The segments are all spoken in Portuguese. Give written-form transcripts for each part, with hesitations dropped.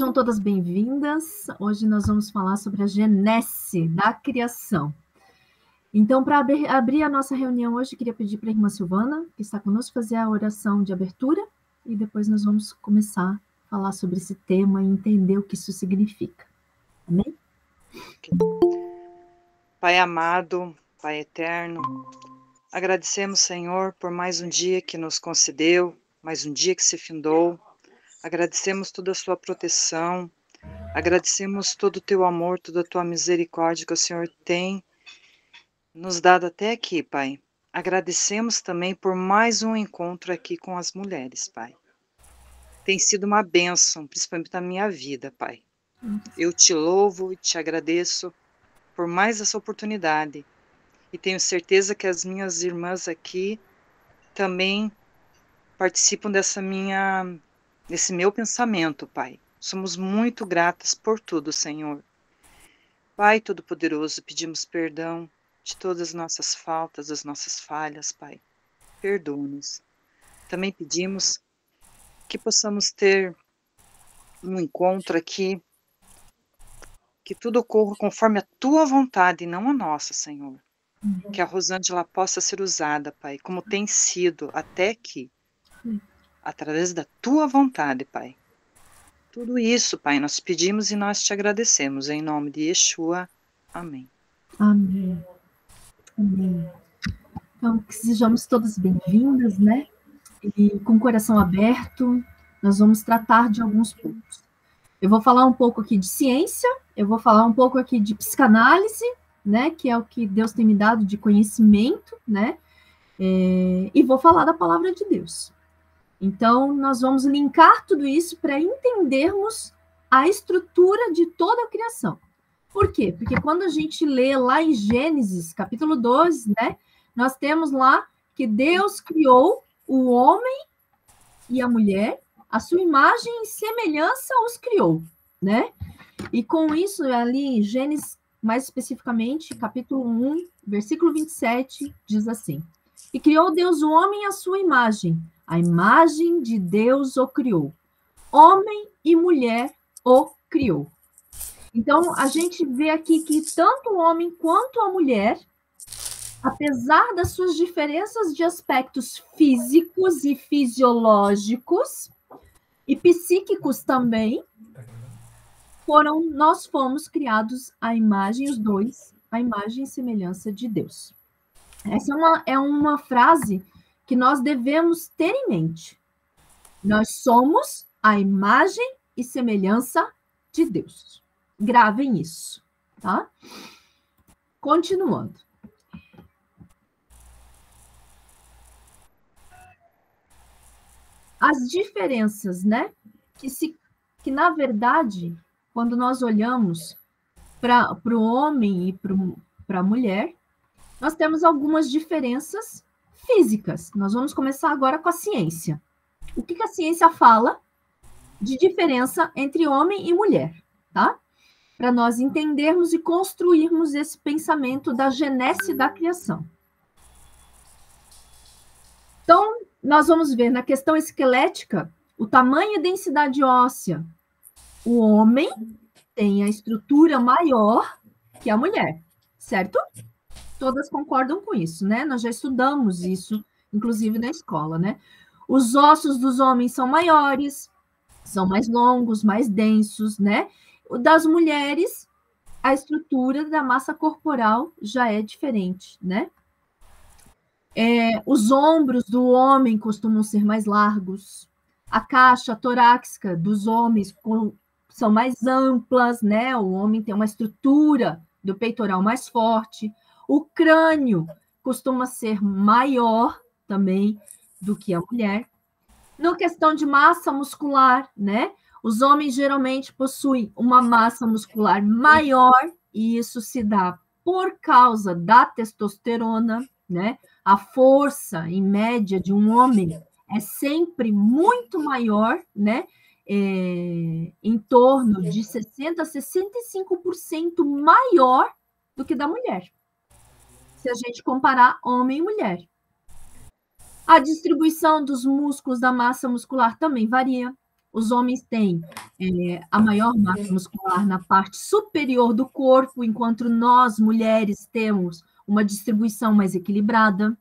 Sejam todas bem-vindas. Hoje nós vamos falar sobre a genese da criação. Então, para abrir a nossa reunião hoje, queria pedir para a irmã Silvana, que está conosco, fazer a oração de abertura e depois nós vamos começar a falar sobre esse tema e entender o que isso significa. Amém? Pai amado, Pai eterno, agradecemos, Senhor, por mais um dia que nos concedeu, mais um dia que se findou. Agradecemos toda a sua proteção, agradecemos todo o teu amor, toda a tua misericórdia que o Senhor tem nos dado até aqui, Pai. Agradecemos também por mais um encontro aqui com as mulheres, Pai. Tem sido uma bênção, principalmente na minha vida, Pai. Eu te louvo e te agradeço por mais essa oportunidade. E tenho certeza que as minhas irmãs aqui também participam desse meu pensamento, Pai. Somos muito gratas por tudo, Senhor. Pai Todo-Poderoso, pedimos perdão de todas as nossas faltas, as nossas falhas, Pai. Perdoa-nos. Também pedimos que possamos ter um encontro aqui, que tudo ocorra conforme a tua vontade e não a nossa, Senhor. Que a Rosângela possa ser usada, Pai, como tem sido até aqui, através da tua vontade, Pai. Tudo isso, Pai, nós pedimos e nós te agradecemos, em nome de Yeshua. Amém. Amém. Amém. Então, que sejamos todas bem-vindas, né? E com o coração aberto, nós vamos tratar de alguns pontos. Eu vou falar um pouco aqui de ciência, eu vou falar um pouco aqui de psicanálise, né? Que é o que Deus tem me dado de conhecimento, né? E vou falar da palavra de Deus. Então, nós vamos linkar tudo isso para entendermos a estrutura de toda a criação. Por quê? Porque quando a gente lê lá em Gênesis, capítulo 12, né, nós temos lá que Deus criou o homem e a mulher, a sua imagem e semelhança os criou, né? E com isso, ali em Gênesis, mais especificamente, capítulo 1, versículo 27, diz assim: E criou Deus o homem à sua imagem, a imagem de Deus o criou. Homem e mulher o criou. Então, a gente vê aqui que tanto o homem quanto a mulher, apesar das suas diferenças de aspectos físicos e fisiológicos, e psíquicos também, nós fomos criados à imagem, os dois, à imagem e semelhança de Deus. Essa é uma frase que nós devemos ter em mente. Nós somos a imagem e semelhança de Deus. Gravem isso, tá? Continuando. As diferenças, né? Que na verdade, quando nós olhamos para o homem e para a mulher, nós temos algumas diferenças físicas. Nós vamos começar agora com a ciência. O que a ciência fala de diferença entre homem e mulher, tá? Para nós entendermos e construirmos esse pensamento da genese da criação. Então, nós vamos ver na questão esquelética o tamanho e densidade óssea. O homem tem a estrutura maior que a mulher, certo? Todas concordam com isso, né? Nós já estudamos isso, inclusive na escola, né? Os ossos dos homens são maiores, são mais longos, mais densos, né? O das mulheres, a estrutura da massa corporal já é diferente, né? Os ombros do homem costumam ser mais largos, a caixa torácica dos homens são mais amplas, né? O homem tem uma estrutura do peitoral mais forte. O crânio costuma ser maior também do que a mulher. Na questão de massa muscular, né? Os homens geralmente possuem uma massa muscular maior, e isso se dá por causa da testosterona, né? A força, em média, de um homem é sempre muito maior, né? Em torno de 60% a 65% maior do que da mulher, se a gente comparar homem e mulher. A distribuição dos músculos da massa muscular também varia. Os homens têm a maior massa muscular na parte superior do corpo, enquanto nós, mulheres, temos uma distribuição mais equilibrada.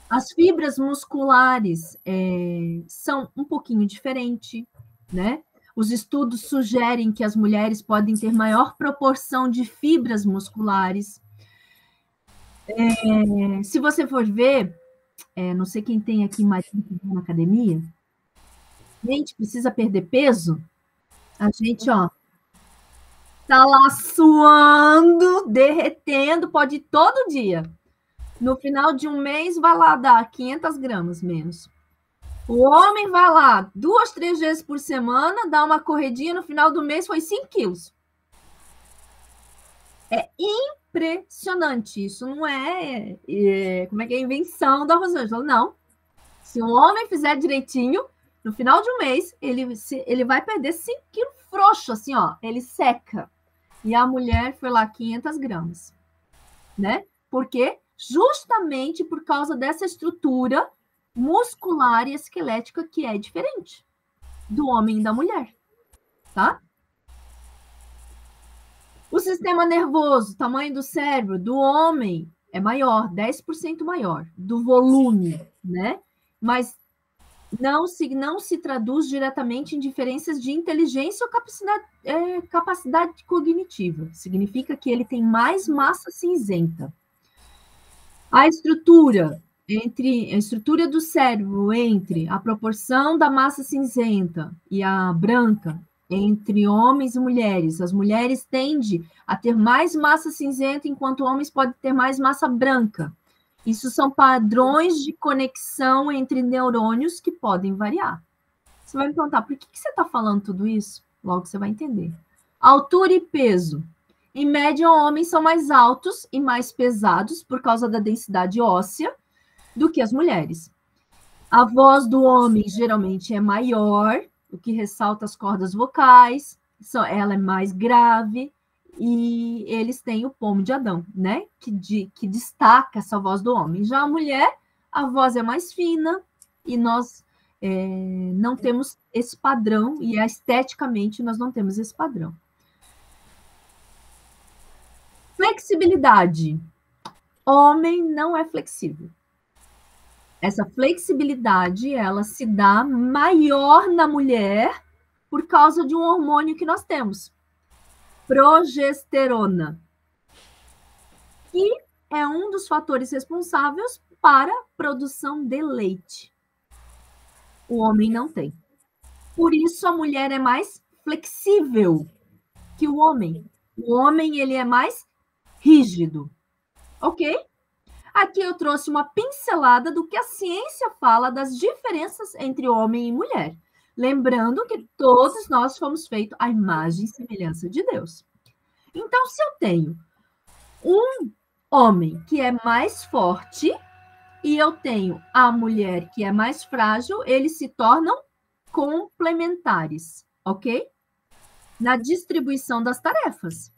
As fibras musculares são um pouquinho diferentes, né? Os estudos sugerem que as mulheres podem ter maior proporção de fibras musculares. Se você for ver, não sei quem tem aqui mais na academia, gente, precisa perder peso, a gente, ó, tá lá suando, derretendo, pode ir todo dia. No final de um mês, vai lá dar 500 gramas menos. O homem vai lá 2, 3 vezes por semana, dá uma corridinha, no final do mês foi 5 quilos. É impressionante. Isso não como é que é, invenção da Rosângela. Não. Se o homem fizer direitinho, no final de um mês, ele vai perder 5 quilos frouxo, assim, ó. Ele seca. E a mulher foi lá 500 gramas. Né? Por quê? Justamente por causa dessa estrutura muscular e esquelética que é diferente do homem e da mulher, tá? O sistema nervoso, tamanho do cérebro do homem é maior, 10% maior, do volume, né? Mas não se traduz diretamente em diferenças de inteligência ou capacidade cognitiva. Significa que ele tem mais massa cinzenta. A estrutura do cérebro entre a proporção da massa cinzenta e a branca entre homens e mulheres. As mulheres tendem a ter mais massa cinzenta, enquanto homens podem ter mais massa branca. Isso são padrões de conexão entre neurônios que podem variar. Você vai me perguntar, por que você está falando tudo isso? Logo você vai entender. Altura e peso. Em média, homens são mais altos e mais pesados por causa da densidade óssea do que as mulheres. A voz do homem geralmente é maior, o que ressalta as cordas vocais, ela é mais grave, e eles têm o pomo de Adão, né? Que destaca essa voz do homem. Já a mulher, a voz é mais fina, e nós não temos esse padrão, e esteticamente nós não temos esse padrão. Flexibilidade. Homem não é flexível. Essa flexibilidade, ela se dá maior na mulher por causa de um hormônio que nós temos. Progesterona. Que é um dos fatores responsáveis para a produção de leite. O homem não tem. Por isso, a mulher é mais flexível que o homem. O homem, ele é mais rígido. Ok? Aqui eu trouxe uma pincelada do que a ciência fala das diferenças entre homem e mulher. Lembrando que todos nós fomos feitos à imagem e semelhança de Deus. Então, se eu tenho um homem que é mais forte e eu tenho a mulher que é mais frágil, eles se tornam complementares, ok? Na distribuição das tarefas.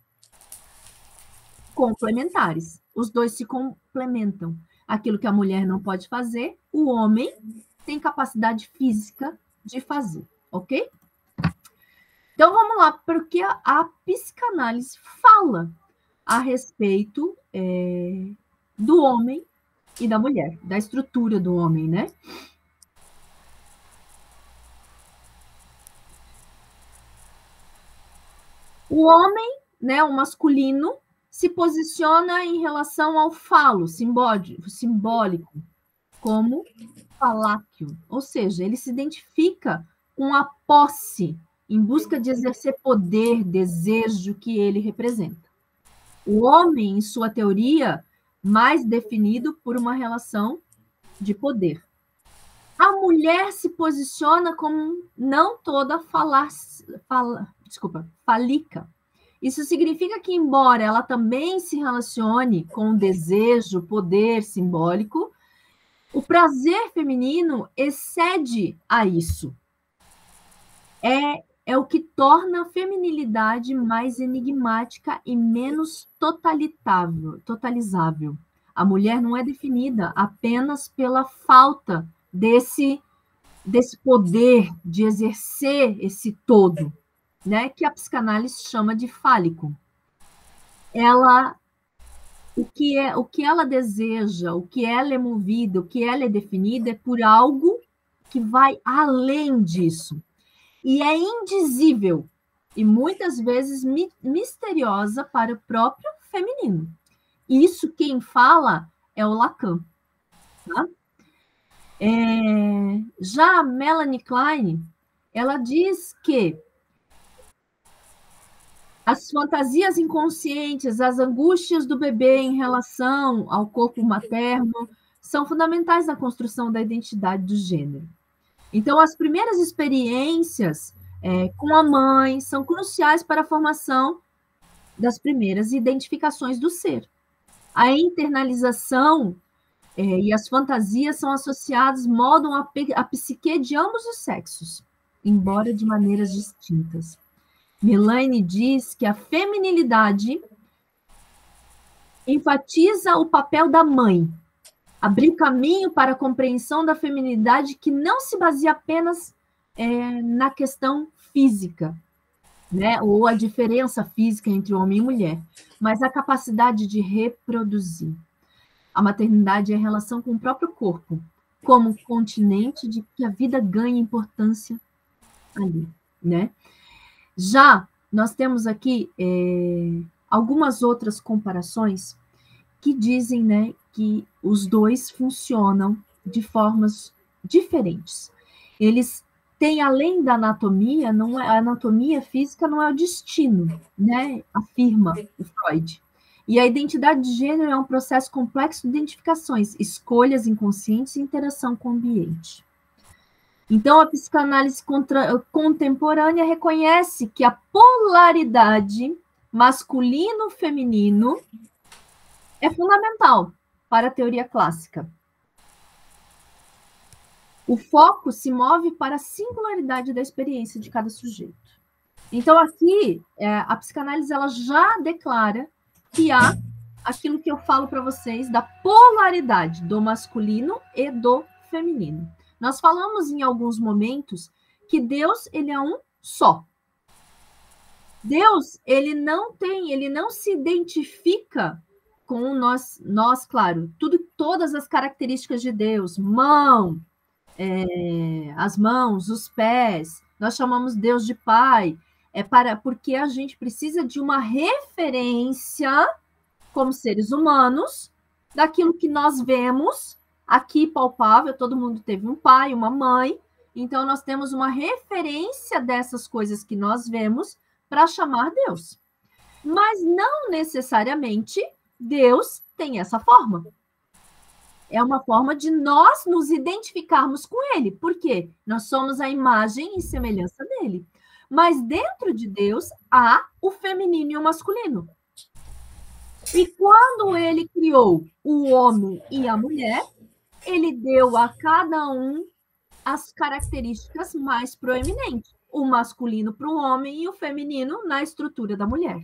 Complementares. Os dois se complementam. Aquilo que a mulher não pode fazer, o homem tem capacidade física de fazer, ok? Então, vamos lá, porque a psicanálise fala a respeito do homem e da mulher, da estrutura do homem, né? O homem, né, o masculino, se posiciona em relação ao falo simbólico, como faláquio, ou seja, ele se identifica com a posse, em busca de exercer poder, desejo que ele representa. O homem, em sua teoria, mais definido por uma relação de poder. A mulher se posiciona como não toda fálica. Isso significa que, embora ela também se relacione com o desejo, poder simbólico, o prazer feminino excede a isso. É o que torna a feminilidade mais enigmática e menos totalizável. A mulher não é definida apenas pela falta desse desse poder de exercer esse todo, né, que a psicanálise chama de fálico. O que ela deseja, o que ela é movida, o que ela é definida é por algo que vai além disso. E é indizível e muitas vezes misteriosa para o próprio feminino. Isso quem fala é o Lacan. Tá? Já a Melanie Klein, ela diz que as fantasias inconscientes, as angústias do bebê em relação ao corpo materno são fundamentais na construção da identidade do gênero. Então, as primeiras experiências com a mãe são cruciais para a formação das primeiras identificações do ser. A internalização e as fantasias são associadas, moldam a psique de ambos os sexos, embora de maneiras distintas. Melanie diz que a feminilidade enfatiza o papel da mãe, abrir caminho para a compreensão da feminilidade que não se baseia apenas na questão física, né, ou a diferença física entre homem e mulher, mas a capacidade de reproduzir. A maternidade é a relação com o próprio corpo, como continente de que a vida ganha importância ali, né? Já nós temos aqui algumas outras comparações que dizem, né, que os dois funcionam de formas diferentes. Eles têm, além da anatomia, a anatomia física não é o destino, né? Afirma o Freud. E a identidade de gênero é um processo complexo de identificações, escolhas inconscientes e interação com o ambiente. Então, a psicanálise contemporânea reconhece que a polaridade masculino-feminino é fundamental para a teoria clássica. O foco se move para a singularidade da experiência de cada sujeito. Então, aqui, a psicanálise ela já declara que há aquilo que eu falo para vocês da polaridade do masculino e do feminino. Nós falamos em alguns momentos que Deus, ele é um só. Deus, ele não se identifica com nós, claro, todas as características de Deus, as mãos, os pés, nós chamamos Deus de Pai, porque a gente precisa de uma referência, como seres humanos, daquilo que nós vemos, aqui palpável, todo mundo teve um pai, uma mãe, então nós temos uma referência dessas coisas que nós vemos para chamar Deus. Mas não necessariamente Deus tem essa forma. É uma forma de nós nos identificarmos com ele. Por quê? Nós somos a imagem e semelhança dele. Mas dentro de Deus há o feminino e o masculino. E quando ele criou o homem e a mulher, ele deu a cada um as características mais proeminentes. O masculino para o homem e o feminino na estrutura da mulher.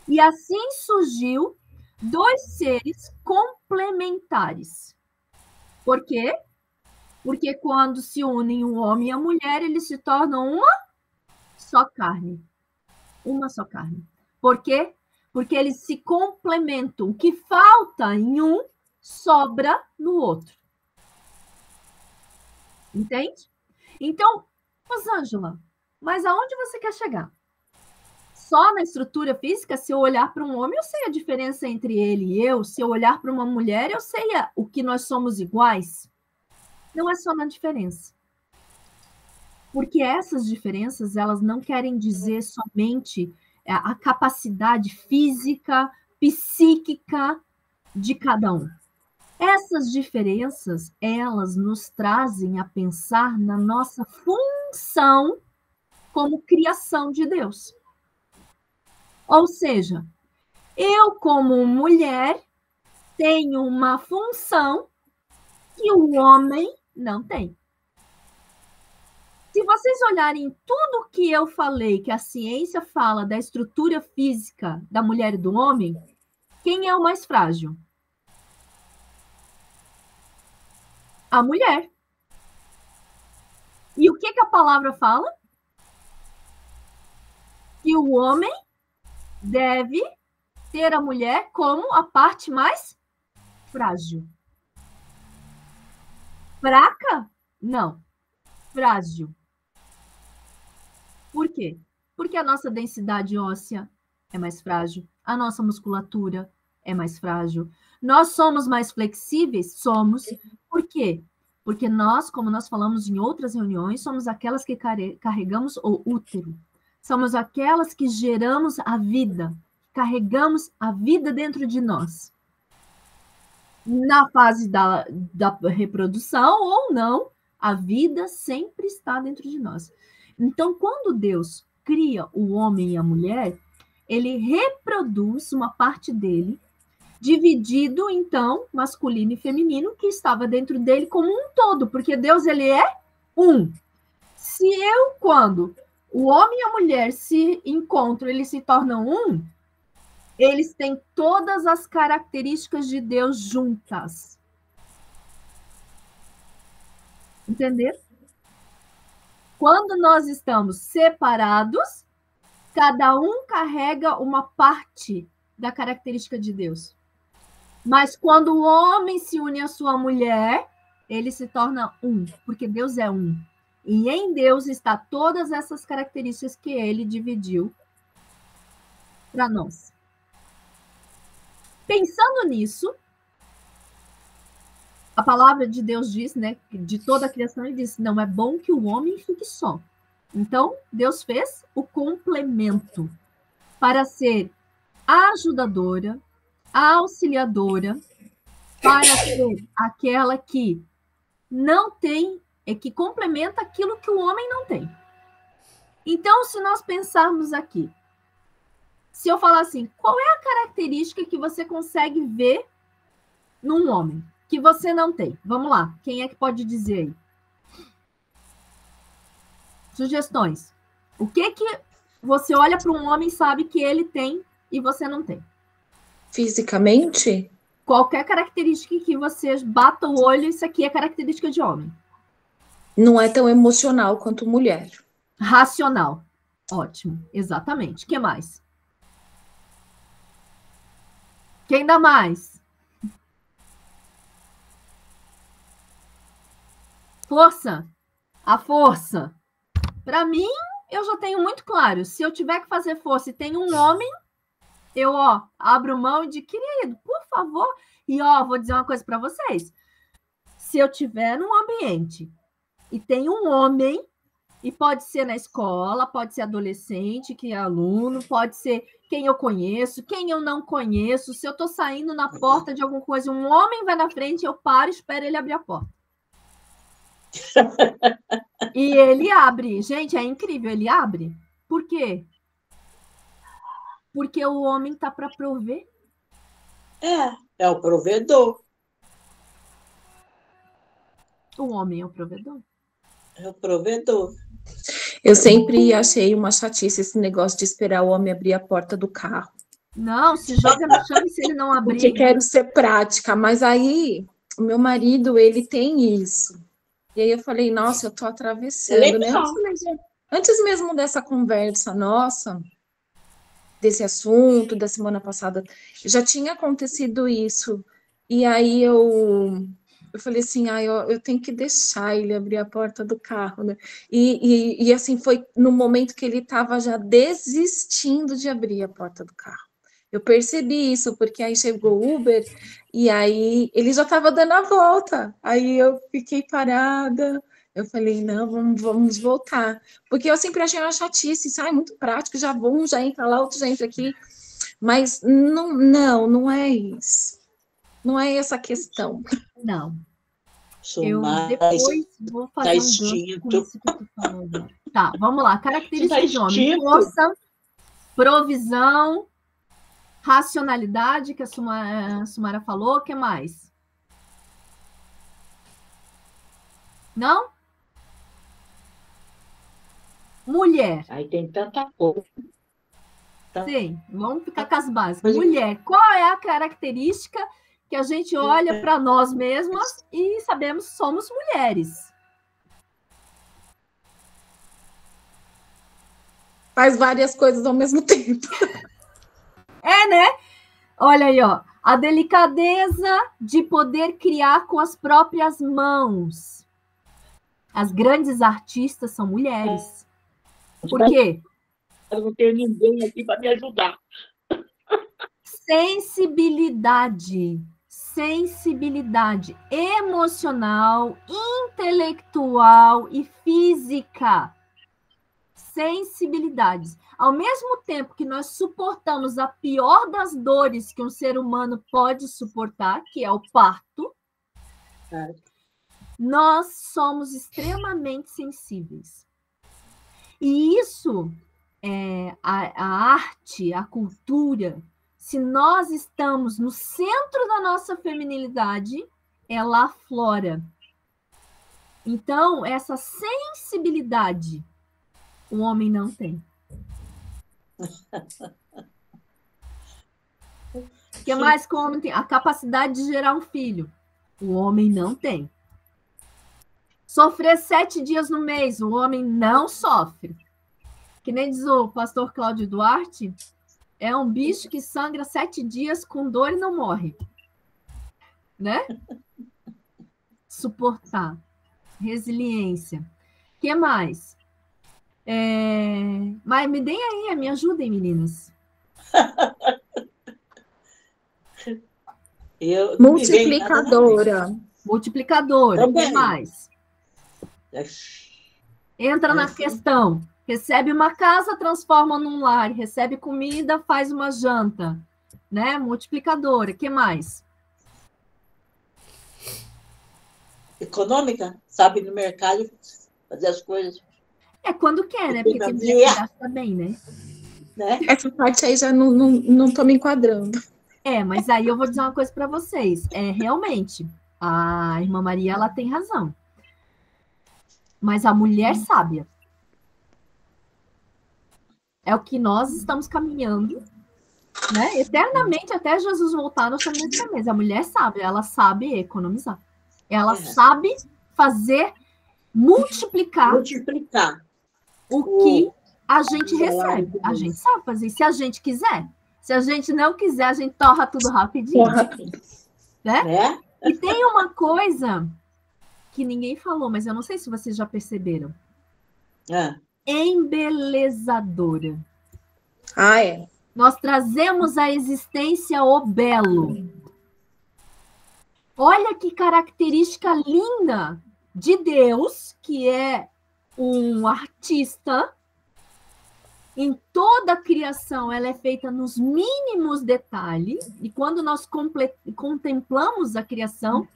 E assim surgiu dois seres complementares. Por quê? Porque quando se unem o homem e a mulher, eles se tornam uma só carne. Uma só carne. Por quê? Porque eles se complementam. O que falta em um, sobra no outro. Entende? Então, Rosângela, mas aonde você quer chegar? Só na estrutura física, se eu olhar para um homem, eu sei a diferença entre ele e eu. Se eu olhar para uma mulher, eu sei o que nós somos iguais. Não é só na diferença. Porque essas diferenças, elas não querem dizer somente a capacidade física, psíquica de cada um. Essas diferenças, elas nos trazem a pensar na nossa função como criação de Deus. Ou seja, eu, como mulher, tenho uma função que o homem não tem. Se vocês olharem tudo que eu falei, que a ciência fala da estrutura física da mulher e do homem, quem é o mais frágil? A mulher. E o que a palavra fala? Que o homem deve ter a mulher como a parte mais frágil. Fraca? Não. Frágil. Por quê? Porque a nossa densidade óssea é mais frágil, a nossa musculatura é mais frágil. Nós somos mais flexíveis? Somos. Por quê? Porque nós, como nós falamos em outras reuniões, somos aquelas que carregamos o útero. Somos aquelas que geramos a vida, carregamos a vida dentro de nós. Na fase da reprodução ou não, a vida sempre está dentro de nós. Então, quando Deus cria o homem e a mulher, ele reproduz uma parte dele, dividido, então, masculino e feminino, que estava dentro dele como um todo, porque Deus, ele é um. Se quando o homem e a mulher se encontram, eles se tornam um, eles têm todas as características de Deus juntas. Entender? Quando nós estamos separados, cada um carrega uma parte da característica de Deus. Mas quando o homem se une à sua mulher, ele se torna um, porque Deus é um. E em Deus está todas essas características que ele dividiu para nós. Pensando nisso, a palavra de Deus diz, né, de toda a criação, ele diz, não é bom que o homem fique só. Então, Deus fez o complemento para ser a ajudadora, a auxiliadora, para ser aquela que não tem, que complementa aquilo que o homem não tem. Então, se nós pensarmos aqui, se eu falar assim, qual é a característica que você consegue ver num homem que você não tem? Vamos lá, quem é que pode dizer aí? Sugestões. O que você olha para um homem e sabe que ele tem e você não tem? Fisicamente? Qualquer característica que você bata o olho, isso aqui é característica de homem. Não é tão emocional quanto mulher. Racional. Ótimo, exatamente. O que mais? Quem dá mais? Força. A força. Para mim, eu já tenho muito claro. Se eu tiver que fazer força e tem um homem, eu, abro mão de, querido, por favor. E, vou dizer uma coisa para vocês. Se eu tiver num ambiente e tem um homem, e pode ser na escola, pode ser adolescente, que é aluno, pode ser quem eu conheço, quem eu não conheço. Se eu estou saindo na porta de alguma coisa, um homem vai na frente, eu paro e espero ele abrir a porta. E ele abre. Gente, é incrível, ele abre. Por quê? Porque o homem está para prover. É o provedor. O homem é o provedor. É o provedor. Eu sempre achei uma chatice esse negócio de esperar o homem abrir a porta do carro. Não, se joga no chão e se ele não abrir... Porque quero ser prática, mas aí o meu marido, ele tem isso. E aí eu falei, nossa, eu tô atravessando, né? Antes mesmo dessa conversa nossa, desse assunto, da semana passada, já tinha acontecido isso. E aí eu falei assim, eu tenho que deixar ele abrir a porta do carro, né? E assim, foi no momento que ele estava já desistindo de abrir a porta do carro. Eu percebi isso, porque aí chegou o Uber, e aí ele já estava dando a volta. Aí eu fiquei parada, eu falei, não, vamos voltar. Porque eu sempre achei uma chatice, sai muito prático, já um já entra lá, outro já entra aqui. Mas não é isso. Não é essa a questão. Não. Eu depois vou fazer um gancho com isso que tu falou agora. Tá, vamos lá. Características de homem. Força, provisão, racionalidade, que a Sumara falou. O que mais? Não? Mulher. Aí tem tanta coisa. Sim, vamos ficar com as básicas. Mulher, qual é a característica que a gente olha para nós mesmas e sabemos que somos mulheres? Faz várias coisas ao mesmo tempo. É, né? Olha aí, ó. A delicadeza de poder criar com as próprias mãos. As grandes artistas são mulheres. Por quê? Eu não tenho ninguém aqui para me ajudar. Sensibilidade emocional, intelectual e física. Sensibilidades. Ao mesmo tempo que nós suportamos a pior das dores que um ser humano pode suportar, que é o parto, nós somos extremamente sensíveis. E isso, a arte, a cultura, se nós estamos no centro da nossa feminilidade, ela aflora. Então, essa sensibilidade o homem não tem. O que mais que o homem tem? A capacidade de gerar um filho. O homem não tem. Sofrer 7 dias no mês, o homem não sofre. Que nem diz o pastor Cláudio Duarte, é um bicho que sangra 7 dias com dor e não morre. Né? Suportar. Resiliência. O que mais? Mas me deem aí, me ajudem, meninas. Multiplicadora. Multiplicadora. O que mais? Entra na questão. Recebe uma casa, transforma num lar. Recebe comida, faz uma janta. Né? Multiplicadora. O que mais? Econômica, sabe, no mercado fazer as coisas. É quando quer, né? Porque tem mulher que gasta bem, né? Essa parte aí já não tô me enquadrando. Mas aí eu vou dizer uma coisa para vocês. Realmente, a irmã Maria, ela tem razão. Mas a mulher sábia. É o que nós estamos caminhando, né? Eternamente, até Jesus voltar, nós estamos nesse caminho. A mulher sábia, ela sabe economizar. Ela sabe fazer, multiplicar o que a gente recebe. A gente sabe fazer. Se a gente quiser. Se a gente não quiser, a gente torra tudo rapidinho. Né? E tem uma coisa que ninguém falou, mas eu não sei se vocês já perceberam. Embelezadora. Nós trazemos à existência o belo. Olha que característica linda de Deus, que é um artista. Em toda a criação, ela é feita nos mínimos detalhes. E quando nós contemplamos a criação,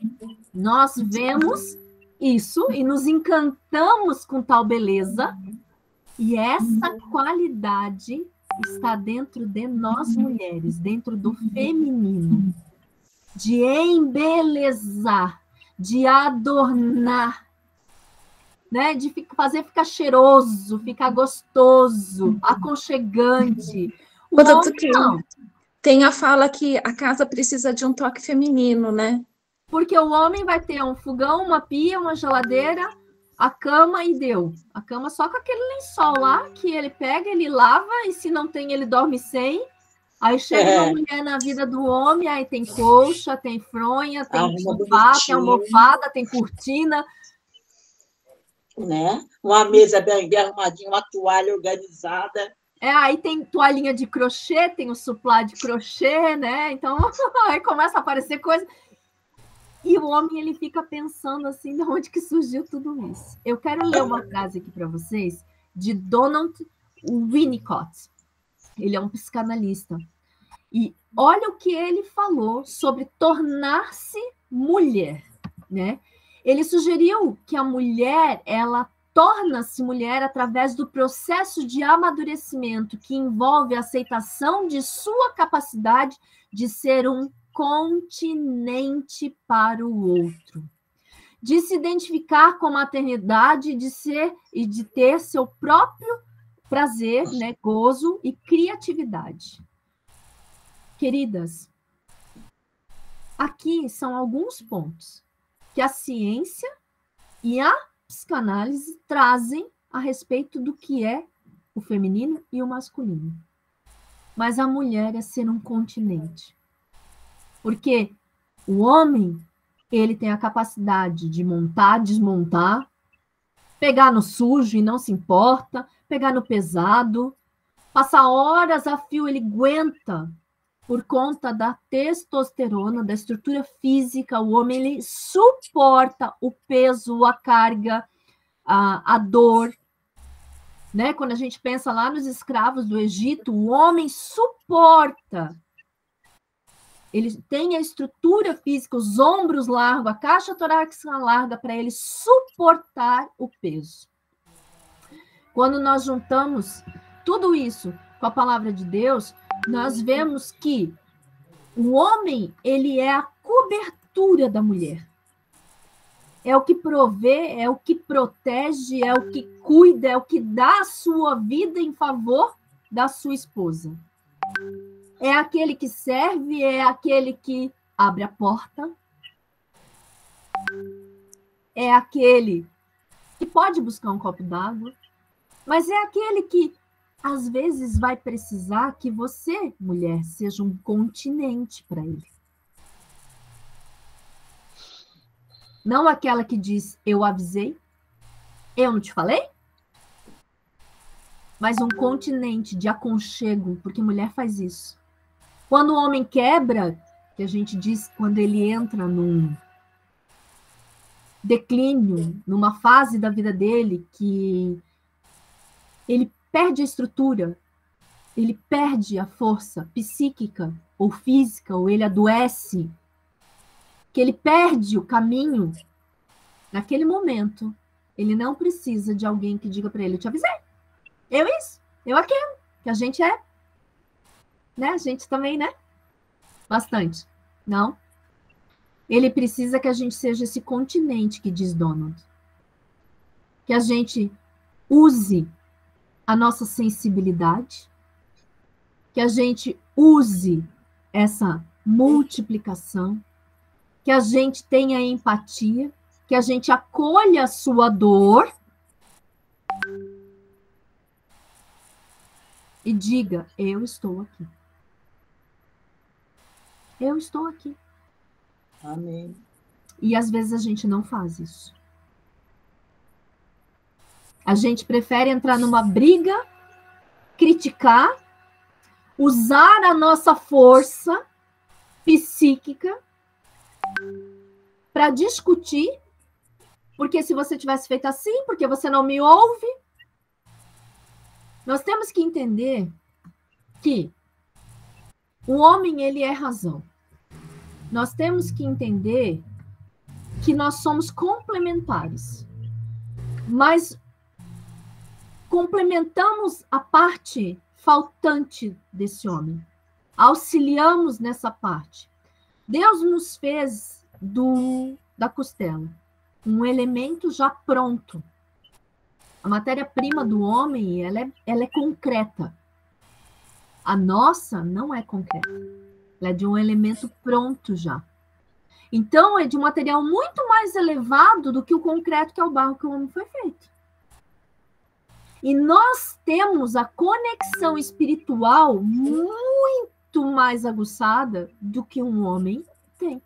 nós vemos isso e nos encantamos com tal beleza. E essa qualidade está dentro de nós mulheres, dentro do feminino. De embelezar, de adornar, né? De fazer ficar cheiroso, ficar gostoso, aconchegante. O homem, não. Tem a fala que a casa precisa de um toque feminino, né? Porque o homem vai ter um fogão, uma pia, uma geladeira, a cama e deu. A cama só com aquele lençol lá, que ele pega, ele lava, e se não tem, ele dorme sem. Aí chega uma mulher na vida do homem, aí tem colcha, tem fronha, tem sofá, tem almofada, tem cortina. Né? Uma mesa bem arrumadinha, uma toalha organizada. Aí tem toalhinha de crochê, tem o suplá de crochê, né? Então, aí começa a aparecer coisa. E o homem, ele fica pensando assim, de onde que surgiu tudo isso. Eu quero ler uma frase aqui para vocês, de Donald Winnicott. Ele é um psicanalista. E olha o que ele falou sobre tornar-se mulher, né? Ele sugeriu que a mulher, ela torna-se mulher através do processo de amadurecimento que envolve a aceitação de sua capacidade de ser um continente para o outro, de se identificar com a maternidade, de ser e de ter seu próprio prazer, né, gozo e criatividade. Queridas, aqui são alguns pontos que a ciência e a psicanálise trazem a respeito do que é o feminino e o masculino. Mas a mulher é ser um continente. Porque o homem, ele tem a capacidade de montar, desmontar, pegar no sujo e não se importa, pegar no pesado, passar horas a fio, ele aguenta por conta da testosterona, da estrutura física. O homem, ele suporta o peso, a carga, a dor. Né? Quando a gente pensa lá nos escravos do Egito, o homem suporta. Ele tem a estrutura física, os ombros largos, a caixa torácica larga para ele suportar o peso. Quando nós juntamos tudo isso com a palavra de Deus, nós vemos que o homem, ele é a cobertura da mulher. É o que provê, é o que protege, é o que cuida, é o que dá a sua vida em favor da sua esposa. É aquele que serve, é aquele que abre a porta. É aquele que pode buscar um copo d'água. Mas é aquele que, às vezes, vai precisar que você, mulher, seja um continente para ele. Não aquela que diz, eu avisei, eu não te falei? Mas um continente de aconchego, porque mulher faz isso. Quando o homem quebra, que a gente diz quando ele entra num declínio, numa fase da vida dele que ele perde a estrutura, ele perde a força psíquica ou física, ou ele adoece, que ele perde o caminho, naquele momento, ele não precisa de alguém que diga para ele, eu te avisei, eu isso, eu aquilo, que a gente é, né? A gente também, né? Bastante. Não. Ele precisa que a gente seja esse continente que diz Donald. Que a gente use a nossa sensibilidade, que a gente use essa multiplicação, que a gente tenha empatia, que a gente acolha a sua dor e diga, eu estou aqui. Eu estou aqui. Amém. E às vezes a gente não faz isso. A gente prefere entrar numa briga, criticar, usar a nossa força psíquica para discutir, porque se você tivesse feito assim, porque você não me ouve. Nós temos que entender que o homem, ele é razão. Nós temos que entender que nós somos complementares, mas complementamos a parte faltante desse homem, auxiliamos nessa parte. Deus nos fez da costela um elemento já pronto. A matéria-prima do homem, ela é concreta. A nossa não é concreta. Ela é de um elemento pronto já. Então, é de um material muito mais elevado do que o concreto, que é o barro que o homem foi feito. E nós temos a conexão espiritual muito mais aguçada do que um homem tem.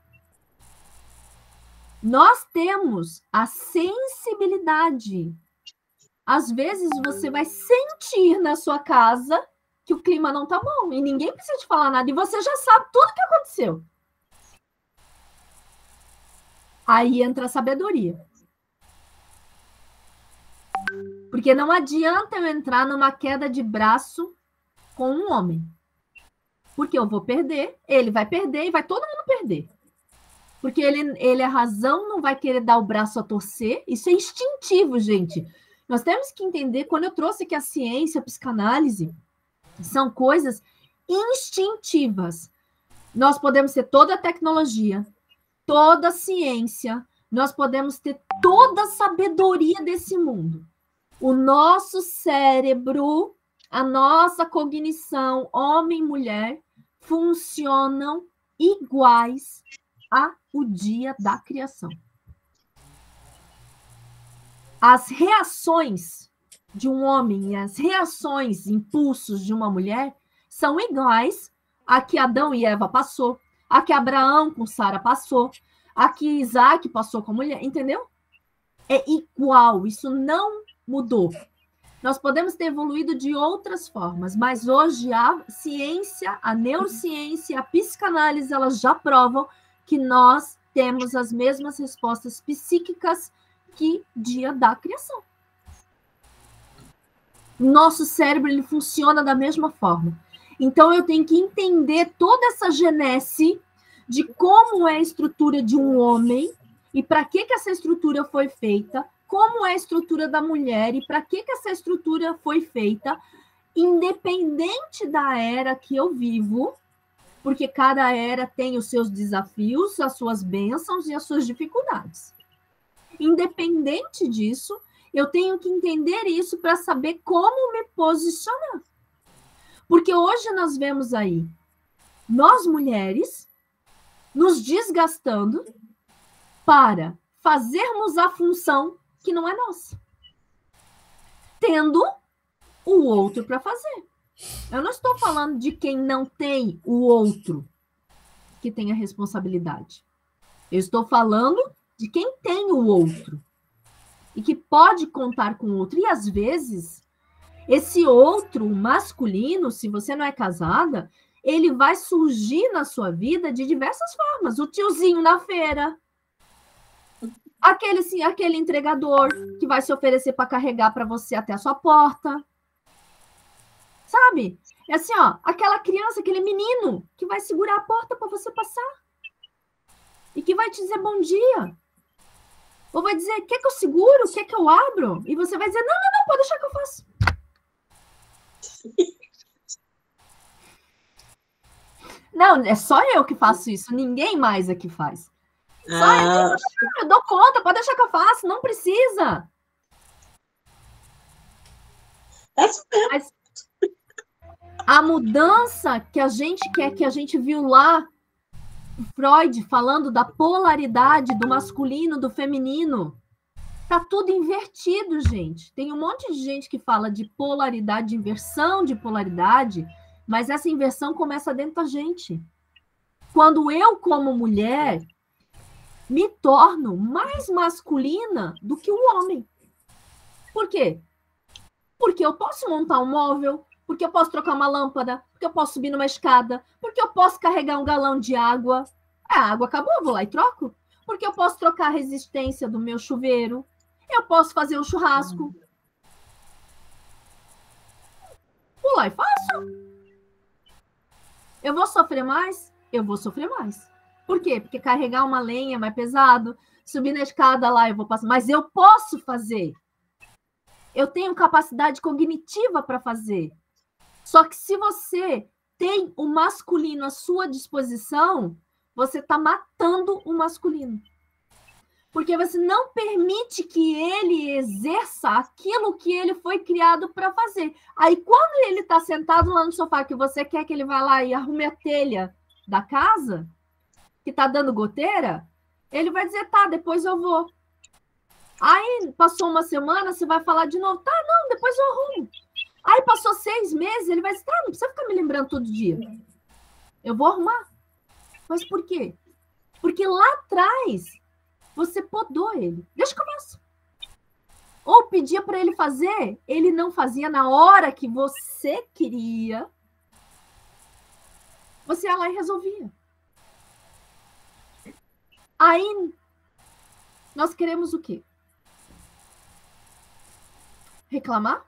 Nós temos a sensibilidade. Às vezes, você vai sentir na sua casa que o clima não tá bom, e ninguém precisa te falar nada, e você já sabe tudo o que aconteceu. Aí entra a sabedoria. Porque não adianta eu entrar numa queda de braço com um homem. Porque eu vou perder, ele vai perder e vai todo mundo perder. Porque ele é razão, não vai querer dar o braço a torcer. Isso é instintivo, gente. Nós temos que entender, quando eu trouxe aqui a ciência, a psicanálise, são coisas instintivas. Nós podemos ter toda a tecnologia, toda a ciência, nós podemos ter toda a sabedoria desse mundo. O nosso cérebro, a nossa cognição, homem e mulher, funcionam iguais ao dia da criação. As reações de um homem e as reações, impulsos de uma mulher são iguais a que Adão e Eva passou, a que Abraão com Sara passou, a que Isaac passou com a mulher, entendeu? É igual, isso não mudou. Nós podemos ter evoluído de outras formas, mas hoje a ciência, a neurociência, a psicanálise, elas já provam que nós temos as mesmas respostas psíquicas que dia da criação. Nosso cérebro, ele funciona da mesma forma. Então, eu tenho que entender toda essa genese de como é a estrutura de um homem e para que essa estrutura foi feita, como é a estrutura da mulher e para que essa estrutura foi feita, independente da era que eu vivo, porque cada era tem os seus desafios, as suas bênçãos e as suas dificuldades. Independente disso, eu tenho que entender isso para saber como me posicionar. Porque hoje nós vemos aí, nós mulheres, nos desgastando para fazermos a função que não é nossa. Tendo o outro para fazer. Eu não estou falando de quem não tem o outro que tem a responsabilidade. Eu estou falando de quem tem o outro e que pode contar com o outro. E, às vezes, esse outro masculino, se você não é casada, ele vai surgir na sua vida de diversas formas. O tiozinho na feira, aquele entregador que vai se oferecer para carregar para você até a sua porta. Sabe? É assim, ó, aquela criança, aquele menino que vai segurar a porta para você passar. E que vai te dizer bom dia. Ou vai dizer, quer que eu seguro? Quer que eu abro? E você vai dizer, não, pode deixar que eu faço. Não, é só eu que faço isso. Ninguém mais aqui faz. Só eu dou conta, pode deixar que eu faço. Não precisa. Mas a mudança que a gente quer, que a gente viu lá, Freud falando da polaridade do masculino, do feminino, tá tudo invertido, gente. Tem um monte de gente que fala de polaridade, de inversão de polaridade, mas essa inversão começa dentro da gente. Quando eu, como mulher, me torno mais masculina do que o homem. Por quê? Porque eu posso montar um móvel, porque eu posso trocar uma lâmpada, porque eu posso subir numa escada, porque eu posso carregar um galão de água. A água acabou, eu vou lá e troco. Porque eu posso trocar a resistência do meu chuveiro. Eu posso fazer um churrasco. Vou lá e faço. Eu vou sofrer mais? Eu vou sofrer mais. Por quê? Porque carregar uma lenha é mais pesado, subir na escada lá eu vou passar. Mas eu posso fazer. Eu tenho capacidade cognitiva para fazer. Só que se você tem o masculino à sua disposição, você está matando o masculino. Porque você não permite que ele exerça aquilo que ele foi criado para fazer. Aí, quando ele está sentado lá no sofá, que você quer que ele vá lá e arrume a telha da casa, que está dando goteira, ele vai dizer, tá, depois eu vou. Aí, passou uma semana, você vai falar de novo, tá, não, depois eu arrumo. Aí, passou 6 meses, ele vai dizer, tá, não precisa ficar me lembrando todo dia. Eu vou arrumar. Mas por quê? Porque lá atrás, você podou ele. Deixa que eu faço. Ou pedia para ele fazer, ele não fazia na hora que você queria. Você ia lá e resolvia. Aí, nós queremos o quê? Reclamar?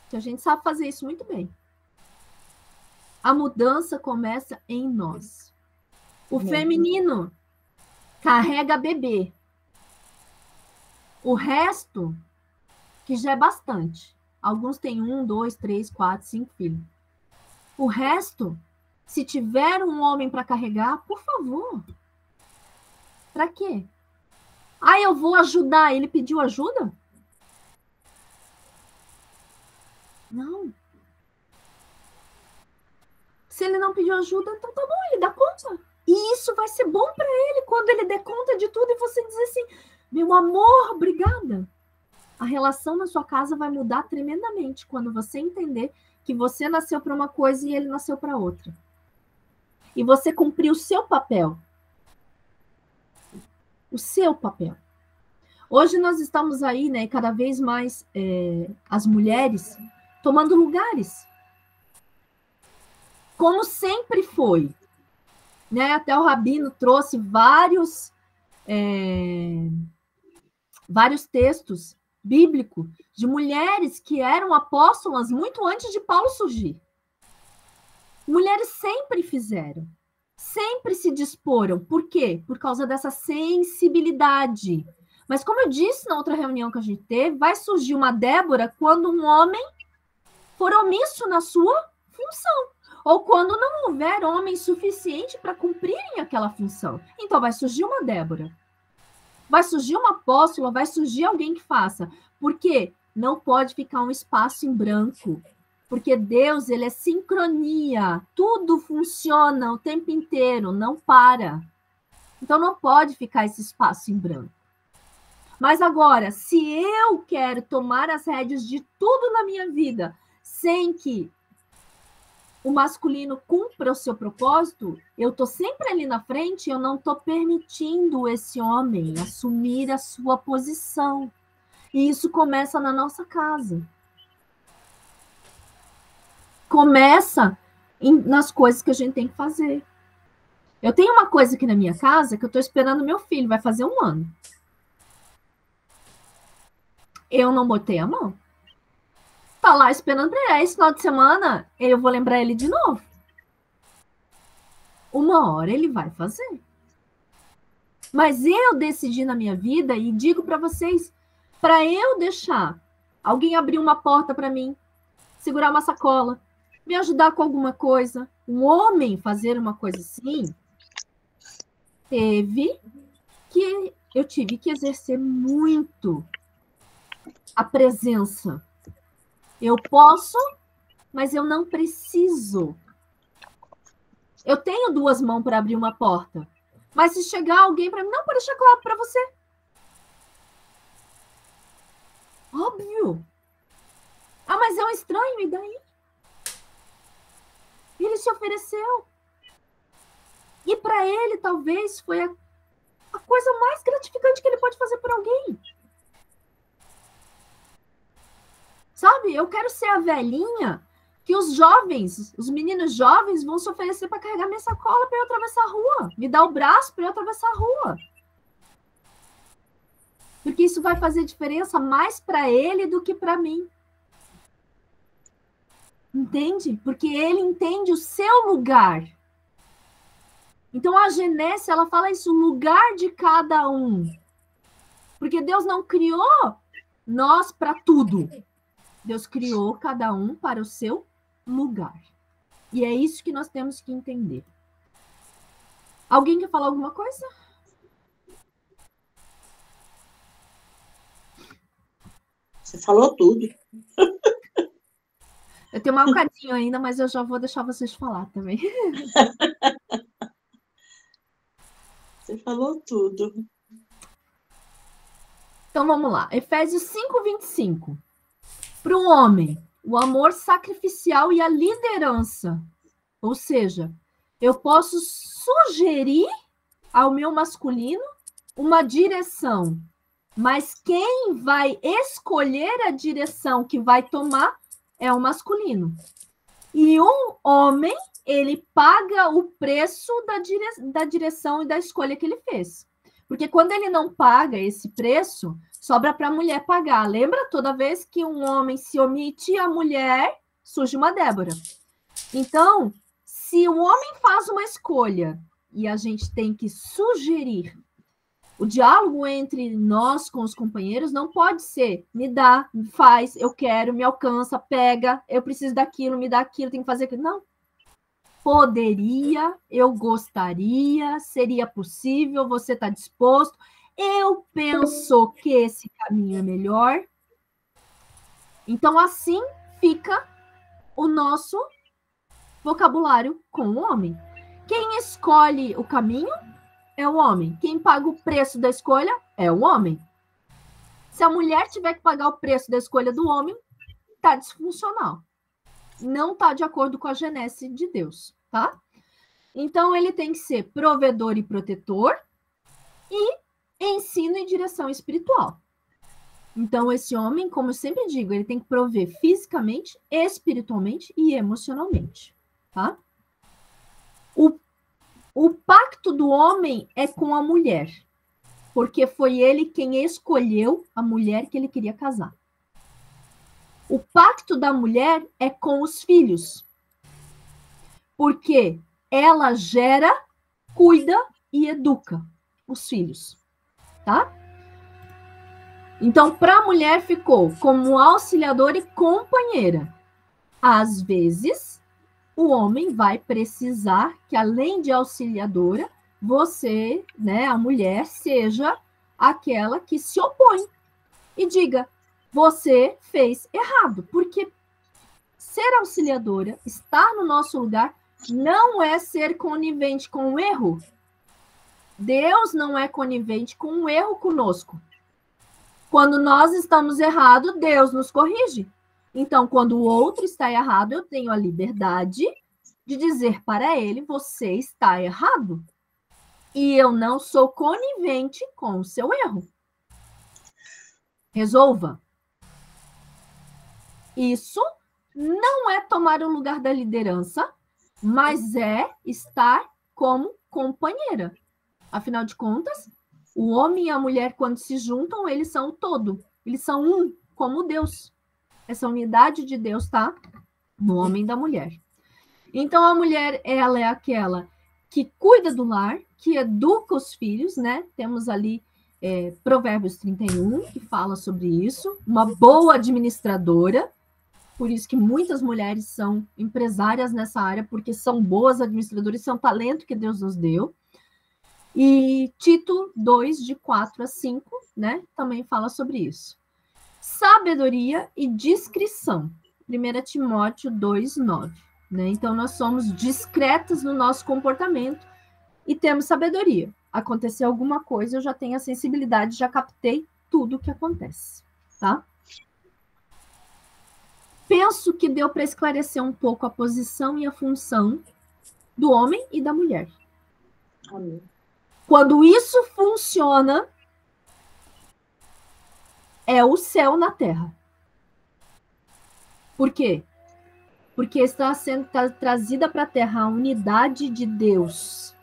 Que a gente sabe fazer isso muito bem. A mudança começa em nós. O feminino carrega bebê. O resto, que já é bastante. Alguns têm 1, 2, 3, 4, 5 filhos. O resto, se tiver um homem para carregar, por favor. Para quê? Ah, eu vou ajudar. Ele pediu ajuda? Não. Se ele não pediu ajuda, então tá bom, ele dá conta. E isso vai ser bom para ele quando ele der conta de tudo e você dizer assim, meu amor, obrigada. a relação na sua casa vai mudar tremendamente quando você entender que você nasceu para uma coisa e ele nasceu para outra. E você cumpriu o seu papel. O seu papel. Hoje nós estamos aí, né, cada vez mais as mulheres tomando lugares. Como sempre foi. Né? Até o Rabino trouxe vários textos bíblicos de mulheres que eram apóstolas muito antes de Paulo surgir. Mulheres sempre fizeram, sempre se disporam. Por quê? Por causa dessa sensibilidade. Mas como eu disse na outra reunião que a gente teve, vai surgir uma Débora quando um homem for omisso na sua função. Ou quando não houver homem suficiente para cumprirem aquela função. Então vai surgir uma Débora. Vai surgir uma apóstola, vai surgir alguém que faça. Por quê? Não pode ficar um espaço em branco. Porque Deus, ele é sincronia. Tudo funciona o tempo inteiro, não para. Então não pode ficar esse espaço em branco. Mas agora, se eu quero tomar as rédeas de tudo na minha vida, sem que o masculino cumpra o seu propósito, eu estou sempre ali na frente, eu não estou permitindo esse homem assumir a sua posição. E isso começa na nossa casa. Começa nas coisas que a gente tem que fazer. Eu tenho uma coisa aqui na minha casa que eu estou esperando meu filho, vai fazer 1 ano. Eu não botei a mão. Tá lá esperando para ele. Esse final de semana, eu vou lembrar ele de novo. 1 hora ele vai fazer. Mas eu decidi na minha vida, e digo para vocês, para eu deixar alguém abrir uma porta para mim, segurar uma sacola, me ajudar com alguma coisa, um homem fazer uma coisa assim, eu tive que exercer muito a presença. Eu posso, mas eu não preciso. Eu tenho 2 mãos para abrir uma porta. Mas se chegar alguém para mim, não, pode deixar que eu abro para você. Óbvio. Ah, mas é um estranho, e daí? Ele se ofereceu. E para ele, talvez, foi a coisa mais gratificante que ele pode fazer por alguém. Sabe? Eu quero ser a velhinha que os jovens, os meninos jovens vão se oferecer para carregar minha sacola para eu atravessar a rua. Me dar o braço para eu atravessar a rua. Porque isso vai fazer diferença mais para ele do que para mim. Entende? Porque ele entende o seu lugar. Então a Genésio, ela fala isso, o lugar de cada um. Porque Deus não criou nós para tudo. Deus criou cada um para o seu lugar. E é isso que nós temos que entender. Alguém quer falar alguma coisa? Você falou tudo. Eu tenho um bocadinho ainda, mas eu já vou deixar vocês falar também. Você falou tudo. Então vamos lá. Efésios 5:25. Para o homem, o amor sacrificial e a liderança. Ou seja, eu posso sugerir ao meu masculino uma direção, mas quem vai escolher a direção que vai tomar é o masculino. E um homem, ele paga o preço da direção e da escolha que ele fez. Porque quando ele não paga esse preço, sobra para a mulher pagar. Lembra? Toda vez que um homem se omite, a mulher surge uma Débora. Então, se o homem faz uma escolha e a gente tem que sugerir, o diálogo entre nós com os companheiros não pode ser me dá, me faz, eu quero, me alcança, pega, eu preciso daquilo, me dá aquilo, tem que fazer aquilo. Não. Poderia, eu gostaria, seria possível, você está disposto, eu penso que esse caminho é melhor. Então, assim fica o nosso vocabulário com o homem. Quem escolhe o caminho é o homem. Quem paga o preço da escolha é o homem. Se a mulher tiver que pagar o preço da escolha do homem, está disfuncional. Não está de acordo com a genese de Deus, tá? Então, ele tem que ser provedor e protetor e ensino e direção espiritual. Então, esse homem, como eu sempre digo, ele tem que prover fisicamente, espiritualmente e emocionalmente, tá? O pacto do homem é com a mulher, porque foi ele quem escolheu a mulher que ele queria casar. O pacto da mulher é com os filhos, porque ela gera, cuida e educa os filhos, tá? Então, para a mulher ficou como auxiliadora e companheira. Às vezes, o homem vai precisar que, além de auxiliadora, você, né, a mulher, seja aquela que se opõe e diga, você fez errado, porque ser auxiliadora, estar no nosso lugar, não é ser conivente com o erro. Deus não é conivente com o erro conosco. Quando nós estamos errados, Deus nos corrige. Então, quando o outro está errado, eu tenho a liberdade de dizer para ele, você está errado. E eu não sou conivente com o seu erro. Resolva. Isso não é tomar o lugar da liderança, mas é estar como companheira. Afinal de contas, o homem e a mulher, quando se juntam, eles são o todo. Eles são um, como Deus. Essa unidade de Deus está no homem e da mulher. Então, a mulher, ela é aquela que cuida do lar, que educa os filhos, né? Temos ali Provérbios 31, que fala sobre isso. Uma boa administradora. Por isso que muitas mulheres são empresárias nessa área, porque são boas administradoras, são talento que Deus nos deu. E Tito 2, de 4 a 5, né, também fala sobre isso. Sabedoria e discrição. 1 Timóteo 2, 9. Né? Então, nós somos discretas no nosso comportamento e temos sabedoria. Aconteceu alguma coisa, eu já tenho a sensibilidade, já captei tudo o que acontece. Tá? Penso que deu para esclarecer um pouco a posição e a função do homem e da mulher. Amém. Quando isso funciona, é o céu na terra. Por quê? Porque está sendo trazida para a terra a unidade de Deus.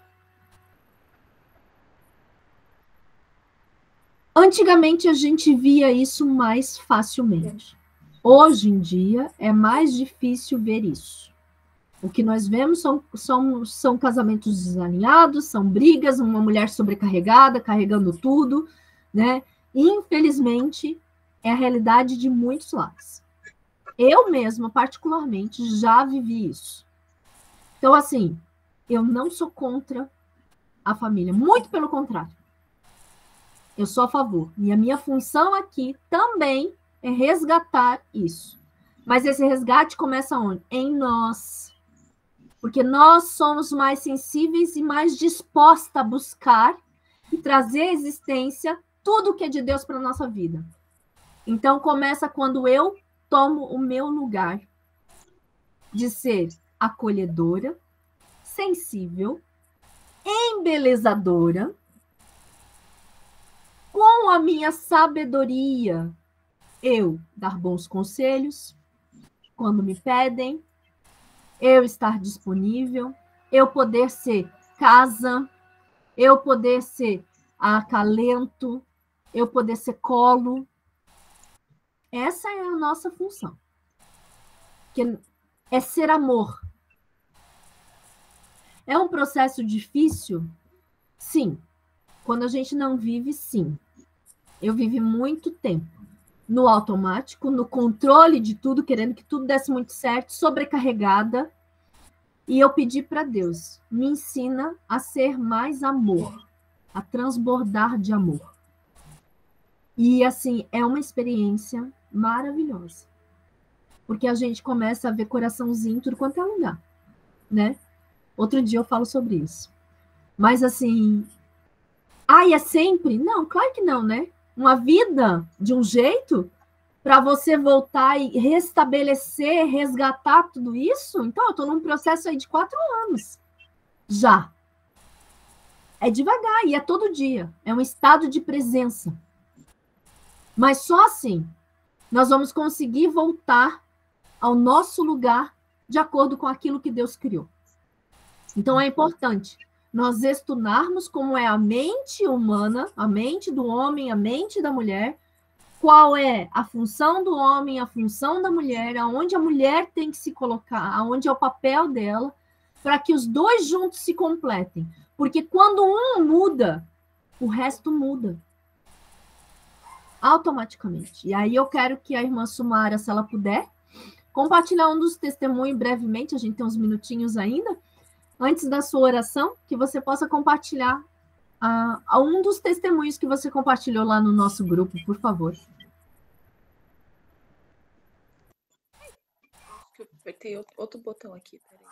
Antigamente a gente via isso mais facilmente. Hoje em dia é mais difícil ver isso. O que nós vemos são casamentos desalinhados, são brigas, uma mulher sobrecarregada, carregando tudo, né? E, infelizmente, é a realidade de muitos lares. Eu mesma, particularmente, já vivi isso. Então, assim, eu não sou contra a família, muito pelo contrário. Eu sou a favor. E a minha função aqui também é resgatar isso. Mas esse resgate começa onde? Em nós. Porque nós somos mais sensíveis e mais dispostos a buscar e trazer à existência tudo que é de Deus para a nossa vida. Então, começa quando eu tomo o meu lugar de ser acolhedora, sensível, embelezadora, com a minha sabedoria, eu dar bons conselhos quando me pedem, eu estar disponível, eu poder ser casa, eu poder ser acalento, eu poder ser colo. Essa é a nossa função. Que é ser amor. É um processo difícil? Sim. Quando a gente não vive, sim. Eu vivi muito tempo no automático, no controle de tudo, querendo que tudo desse muito certo, sobrecarregada. E eu pedi para Deus, me ensina a ser mais amor, a transbordar de amor. E, assim, é uma experiência maravilhosa. Porque a gente começa a ver coraçãozinho em tudo quanto é lugar, né? Outro dia eu falo sobre isso. Mas, assim, é sempre? Não, claro que não, né? uma vida de um jeito para você voltar e restabelecer, resgatar tudo isso? Então, eu estou num processo aí de 4 anos já. É devagar e é todo dia. É um estado de presença. Mas só assim nós vamos conseguir voltar ao nosso lugar de acordo com aquilo que Deus criou. Então, é importante nós estudarmos como é a mente humana, a mente do homem, a mente da mulher, qual é a função do homem, a função da mulher, aonde a mulher tem que se colocar, aonde é o papel dela, para que os dois juntos se completem. Porque quando um muda, o resto muda. Automaticamente. E aí eu quero que a irmã Sumara, se ela puder, compartilhar um dos testemunhos brevemente, a gente tem uns minutinhos ainda, antes da sua oração, que você possa compartilhar um dos testemunhos que você compartilhou lá no nosso grupo, por favor. Eu apertei outro botão aqui, peraí.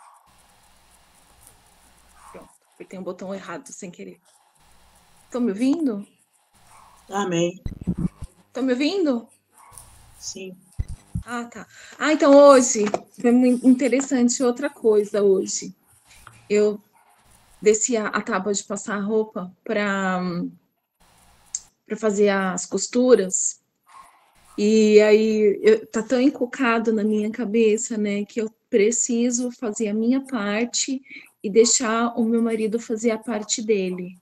Pronto, apertei um botão errado, sem querer. Estão me ouvindo? Amém. Estão me ouvindo? Sim. Ah, tá. Ah, então hoje foi muito interessante outra coisa hoje. Eu desci a tábua de passar roupa para fazer as costuras. E aí tá tão encucado na minha cabeça, né, que eu preciso fazer a minha parte e deixar o meu marido fazer a parte dele.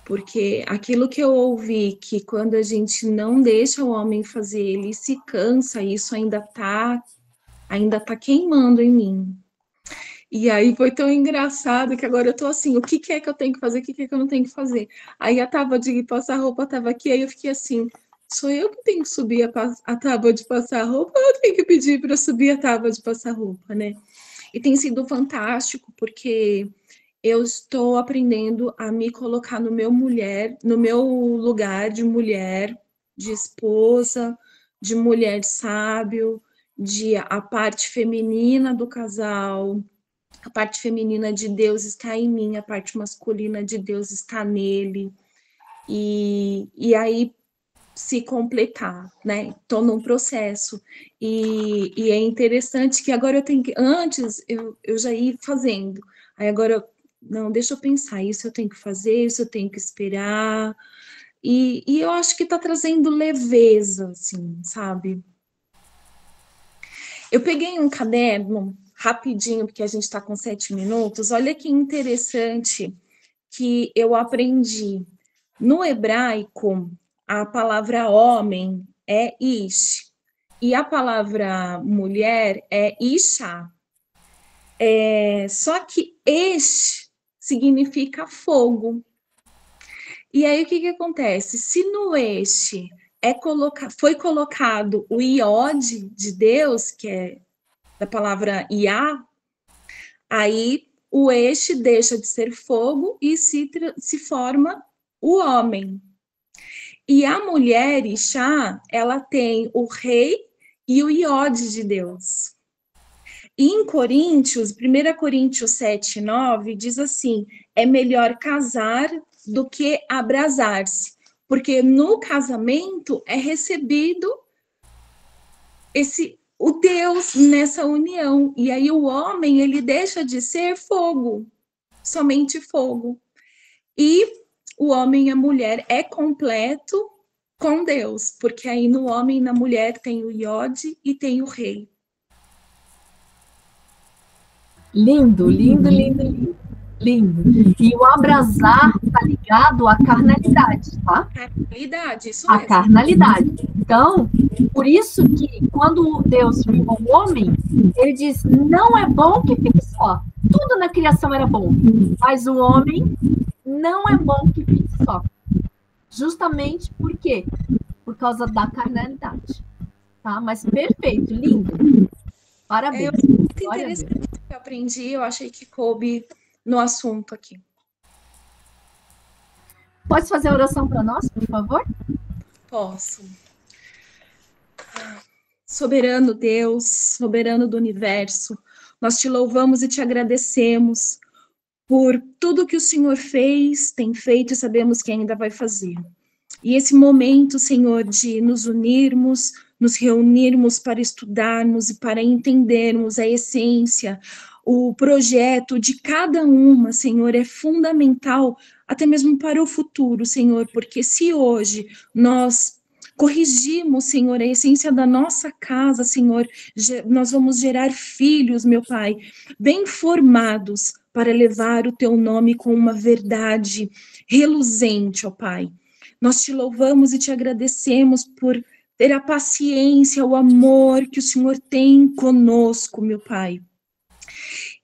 Porque aquilo que eu ouvi, que quando a gente não deixa o homem fazer, ele se cansa, isso ainda tá queimando em mim. E aí foi tão engraçado que agora eu tô assim, o que é que eu tenho que fazer, o que é que eu não tenho que fazer? Aí a tábua de passar roupa tava aqui, aí eu fiquei assim, sou eu que tenho que subir a tábua de passar roupa ou eu tenho que pedir para subir a tábua de passar roupa, né? E tem sido fantástico, porque eu estou aprendendo a me colocar no meu lugar de mulher, de esposa, de mulher sábio, de a parte feminina do casal. A parte feminina de Deus está em mim, a parte masculina de Deus está nele. E aí se completar, né? Estou num processo. E é interessante que agora eu tenho que... Antes eu já ia fazendo. Aí agora, não, deixa eu pensar, isso eu tenho que fazer, isso eu tenho que esperar. E eu acho que está trazendo leveza, assim, sabe? Eu peguei um caderno rapidinho, porque a gente está com 7 minutos. Olha que interessante que eu aprendi. No hebraico, a palavra homem é ish, e a palavra mulher é isha. Só que ish significa fogo. E aí o que acontece? Se no ish foi colocado o iod de Deus, que é da palavra Iá, aí o eixo deixa de ser fogo e se forma o homem. E a mulher, Ixá, ela tem o rei e o iode de Deus. E em Coríntios, 1 Coríntios 7, 9, diz assim, é melhor casar do que abrasar-se, porque no casamento é recebido o Deus nessa união. E aí o homem, ele deixa de ser fogo, somente fogo. E o homem e a mulher é completo com Deus, porque aí no homem e na mulher tem o iode e tem o rei. Lindo, lindo, lindo, lindo. Lindo. E o abrasar está ligado à carnalidade, tá? Carnalidade, isso mesmo. A carnalidade. Então, por isso que quando Deus viu o homem, ele diz, não é bom que fique só. Tudo na criação era bom, mas o homem não é bom que fique só. Justamente por quê? Por causa da carnalidade. Tá? Mas perfeito, lindo. Parabéns. Muito interessante que eu aprendi, eu achei que coube no assunto aqui. Pode fazer a oração para nós, por favor? Posso. Soberano Deus, soberano do universo, nós te louvamos e te agradecemos por tudo que o Senhor fez, tem feito e sabemos que ainda vai fazer. E esse momento, Senhor, de nos unirmos, nos reunirmos para estudarmos e para entendermos a essência, o projeto de cada uma, Senhor, é fundamental até mesmo para o futuro, Senhor, porque se hoje nós corrigimos, Senhor, a essência da nossa casa, Senhor, nós vamos gerar filhos, meu Pai, bem formados para levar o teu nome com uma verdade reluzente, ó Pai. Nós te louvamos e te agradecemos por ter a paciência, o amor que o Senhor tem conosco, meu Pai.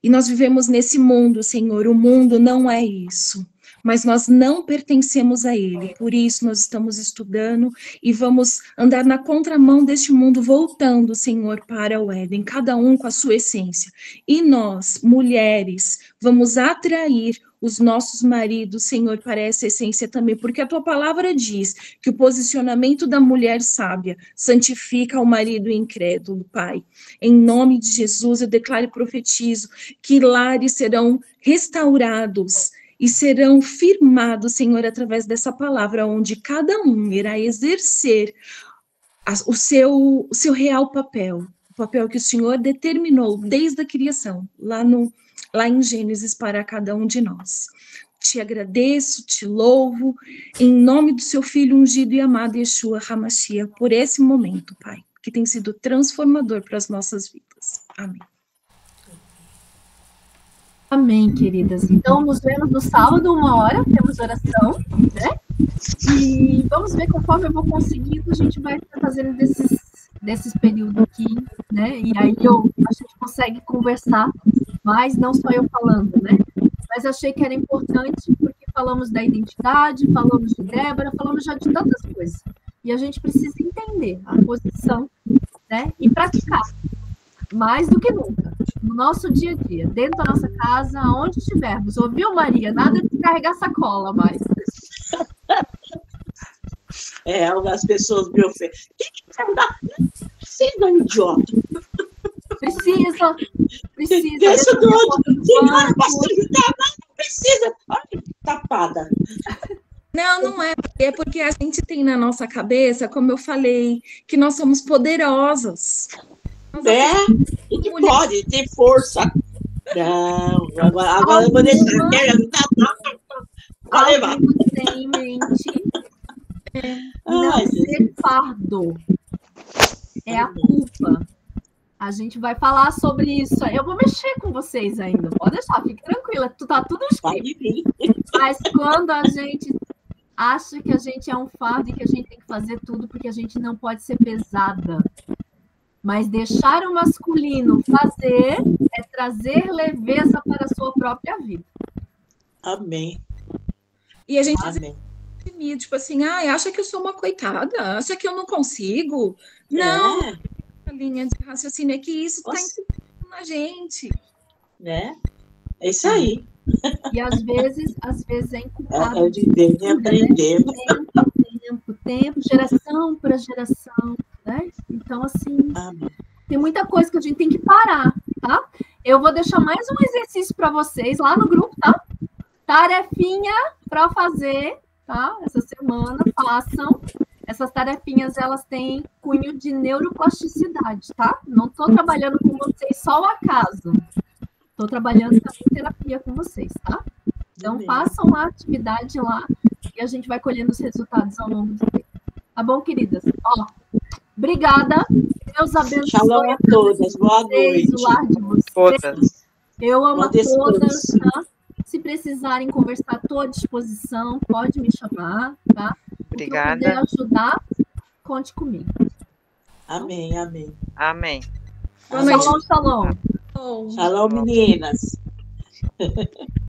E nós vivemos nesse mundo, Senhor, o mundo não é isso, mas nós não pertencemos a ele, por isso nós estamos estudando e vamos andar na contramão deste mundo, voltando, Senhor, para o Éden, cada um com a sua essência. E nós, mulheres, vamos atrair os nossos maridos, Senhor, para essa essência também, porque a tua palavra diz que o posicionamento da mulher sábia santifica o marido incrédulo, Pai. Em nome de Jesus, eu declaro e profetizo que lares serão restaurados e serão firmados, Senhor, através dessa palavra, onde cada um irá exercer o seu real papel, o papel que o Senhor determinou desde a criação, lá em Gênesis, para cada um de nós. Te agradeço, te louvo, em nome do seu Filho ungido e amado, Yeshua HaMashiach, por esse momento, Pai, que tem sido transformador para as nossas vidas. Amém. Amém, queridas. Então, nos vemos no sábado, 1h, temos oração, né? E vamos ver, conforme eu vou conseguindo, a gente vai fazendo desses períodos aqui, né? E aí a gente consegue conversar mais, não só eu falando, né? Mas achei que era importante, porque falamos da identidade, falamos de Débora, falamos já de tantas coisas. E a gente precisa entender a posição, né? E praticar, mais do que nunca, no nosso dia a dia, dentro da nossa casa, aonde estivermos. Ouviu, Maria? Nada de carregar sacola mais. As pessoas me oferecem. Precisa, um idiota. Precisa. Deixa do outro. Senhora, posso ajudar? Não precisa. Olha, tapada. Não é. É porque a gente tem na nossa cabeça, como eu falei, que nós somos poderosas. E que pode ter força. Não, agora eu vou deixar. Pode levar. Você tem em mente não ser fardo. É a culpa. A gente vai falar sobre isso. Eu vou mexer com vocês ainda. Pode deixar, fique tranquila. Tá tudo escrito. Mas quando a gente acha que a gente é um fardo e que a gente tem que fazer tudo porque a gente não pode ser pesada. Mas deixar o masculino fazer é trazer leveza para a sua própria vida. Amém. E a gente tipo assim, acha que eu sou uma coitada? Acha que eu não consigo? Não. A linha de raciocínio é que isso está incluindo na gente. É isso aí. E às vezes é inculcado. É de ver e aprender. Tempo, geração para geração, né? Então, assim, tem muita coisa que a gente tem que parar, tá? Eu vou deixar mais um exercício para vocês lá no grupo, tá? Tarefinha para fazer, tá? Essa semana, façam. Essas tarefinhas, elas têm cunho de neuroplasticidade, tá? Não estou trabalhando com vocês só ao acaso. Estou trabalhando também em terapia com vocês, tá? Então, façam a atividade lá e a gente vai colhendo os resultados ao longo do tempo. Tá bom, queridas? Obrigada. Deus abençoe. Shalom a todas. Boa noite. O lar de vocês. Eu amo a todas, tá? Se precisarem conversar, estou à disposição. Pode me chamar, tá? Obrigada. Se eu puder ajudar, conte comigo. Amém. Shalom, shalom. Shalom, meninas.